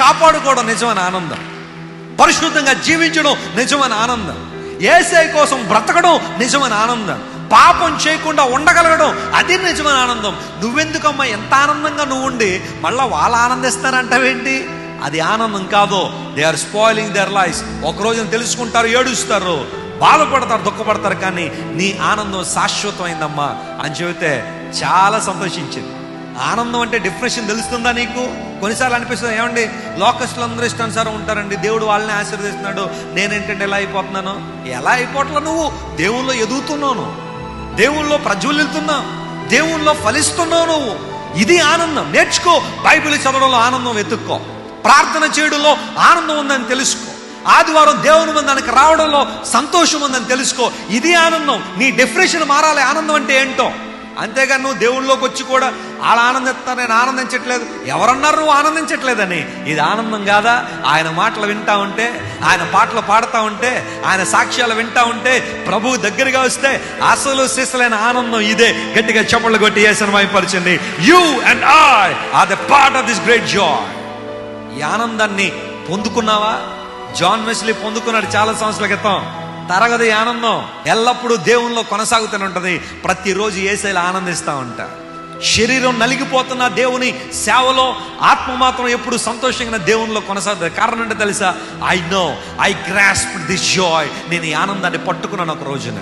కాపాడుకోవడం నిజమైన ఆనందం. పరిశుద్ధంగా జీవించడం నిజమైన ఆనందం. యేసయ్య కోసం బ్రతకడం నిజమైన ఆనందం. పాపం చేయకుండా ఉండగలగడం అది నిజమైన ఆనందం. నువ్వెందుకమ్మా ఎంత ఆనందంగా నువ్వు ఉండి మళ్ళీ వాళ్ళు ఆనందిస్తారంటావేంటి? అది ఆనందం కాదు. They are spoiling their lives. ఒకరోజు తెలుసుకుంటారు, ఏడుస్తారు, బాధపడతారు, దుఃఖపడతారు, కానీ నీ ఆనందం శాశ్వతమైందమ్మా అని చెబితే చాలా సంతోషించింది. ఆనందం అంటే డిప్రెషన్ తెలుస్తుందా నీకు? కొన్నిసార్లు అనిపిస్తుంది, ఏమండి లోకస్తులు అందరూ ఇష్టానుసారం ఉంటారండి, దేవుడు వాళ్ళని ఆశీర్వదిస్తున్నాడు, నేనేంటంటే ఎలా అయిపోతున్నాను? ఎలా అయిపోవట్లా? నువ్వు దేవుల్లో ఎదుగుతున్నావు, దేవుల్లో ప్రజ్వలిస్తున్నావు, దేవుల్లో ఫలిస్తున్నావు నువ్వు. ఇది ఆనందం. నేర్చుకో. బైబిల్ చదవడంలో ఆనందం వెతుక్కో. ప్రార్థన చేయడంలో ఆనందం ఉందని తెలుసుకో. ఆదివారం దేవుని మందిరానికి రావడంలో సంతోషం ఉందని తెలుసుకో. ఇది ఆనందం. నీ డెఫినేషన్ మారాలి ఆనందం అంటే ఏంటో. అంతేగాని నువ్వు దేవుళ్ళలోకి వచ్చి కూడా వాళ్ళు ఆనందిస్తారు, నేను ఆనందించట్లేదు. ఎవరన్నారు నువ్వు ఆనందించట్లేదని? ఇది ఆనందం కాదా? ఆయన మాటలు వింటా ఉంటే, ఆయన పాటలు పాడుతూ ఉంటే, ఆయన సాక్ష్యాలు వింటా ఉంటే, ప్రభువు దగ్గరగా వస్తే అసలు సిసలైన ఆనందం ఇదే. గట్టిగా చప్పట్లు కొట్టి యేసుని మహిమపరచండి. You and I are the part of this great joy. ఈ ఆనందాన్ని పొందుకున్నావా? జాన్ వెస్లీ పొందుకున్నాడు చాలా సంవత్సరాల క్రితం. తరగది ఆనందం ఎల్లప్పుడూ దేవునిలో కొనసాగుతూనే ఉంటుంది. ప్రతిరోజు యేసయ్యలో ఆనందిస్తూ ఉంటా. శరీరం నలిగిపోతున్న దేవుని సేవలో, ఆత్మ మాత్రం ఎప్పుడు సంతోషంగా దేవునిలో కొనసాగుతుంది. కారణం అంటే తెలుసా? I know, I grasp this Joy. నేను ఈ ఆనందాన్ని పట్టుకున్నాను ఒక రోజున.